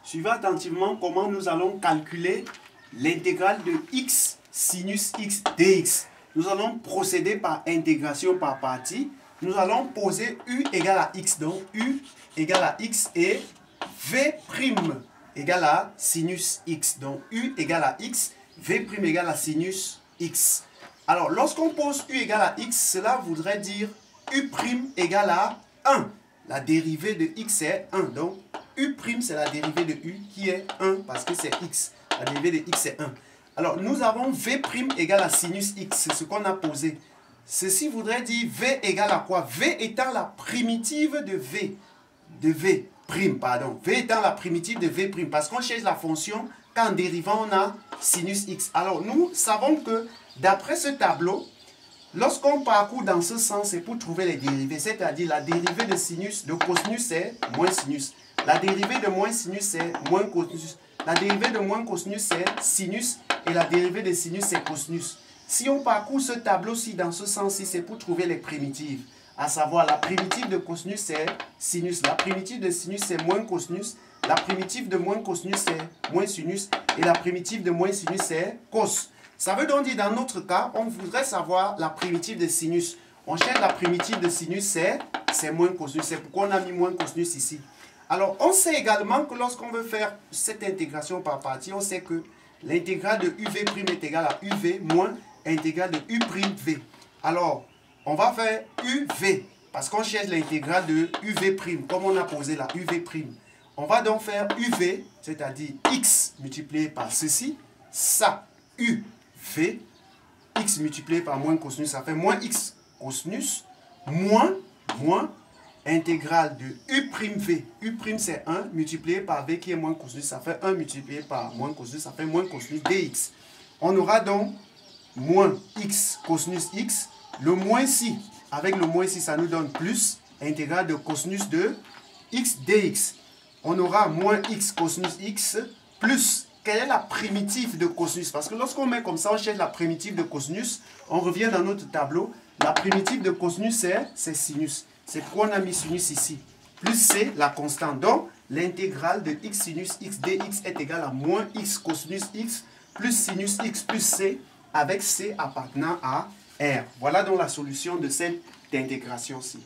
Suivez attentivement comment nous allons calculer l'intégrale de x sinus x dx. Nous allons procéder par intégration par partie. Nous allons poser u égale à x. Donc u égale à x et v' égale à sinus x. Donc u égale à x, v' égale à sinus x. Alors lorsqu'on pose u égale à x, cela voudrait dire u' égale à 1. La dérivée de x est 1. Donc u' c'est la dérivée de u qui est 1 parce que c'est x. La dérivée de x est 1. Alors nous avons v' égale à sinus x. C'est ce qu'on a posé. Ceci voudrait dire v égale à quoi? V étant la primitive de v. V étant la primitive de v'. Parce qu'on cherche la fonction qu'en dérivant on a sinus x. Alors nous savons que d'après ce tableau, lorsqu'on parcourt dans ce sens, c'est pour trouver les dérivées. C'est-à-dire la dérivée de sinus, de cosinus c'est moins sinus. La dérivée de moins sinus c'est moins cosinus. La dérivée de moins cosinus c'est sinus. Et la dérivée de sinus c'est cosinus. Si on parcourt ce tableau-ci dans ce sens-ci, c'est pour trouver les primitives. À savoir, la primitive de cosinus c'est sinus. La primitive de sinus c'est moins cosinus. La primitive de moins cosinus c'est moins sinus. Et la primitive de moins sinus c'est cos. Ça veut donc dire, dans notre cas, on voudrait savoir la primitive de sinus. On cherche la primitive de sinus, c'est moins cosinus. C'est pourquoi on a mis moins cosinus ici. Alors, on sait également que lorsqu'on veut faire cette intégration par partie, on sait que l'intégrale de uv' est égale à uv moins intégrale de u'v. Alors, on va faire uv, parce qu'on cherche l'intégrale de uv', comme on a posé là, uv'. On va donc faire uv, c'est-à-dire x multiplié par ceci, ça, uv, x multiplié par moins cosinus, ça fait moins x cosinus, moins intégrale de u'v. U' c'est 1 multiplié par v qui est moins cosinus, ça fait 1 multiplié par moins cosinus, ça fait moins cosinus dx. On aura donc moins x cosinus x, le moins ici, avec le moins ici, ça nous donne plus intégrale de cosinus de x dx. On aura moins x cosinus x plus, quelle est la primitive de cosinus? Parce que lorsqu'on met comme ça, on cherche la primitive de cosinus, on revient dans notre tableau, la primitive de cosinus c'est sinus. C'est pourquoi on a mis sinus ici. Plus c, la constante. Donc, l'intégrale de x sinus x dx est égale à moins x cosinus x plus sinus x plus c avec c appartenant à R. Voilà donc la solution de cette intégration-ci.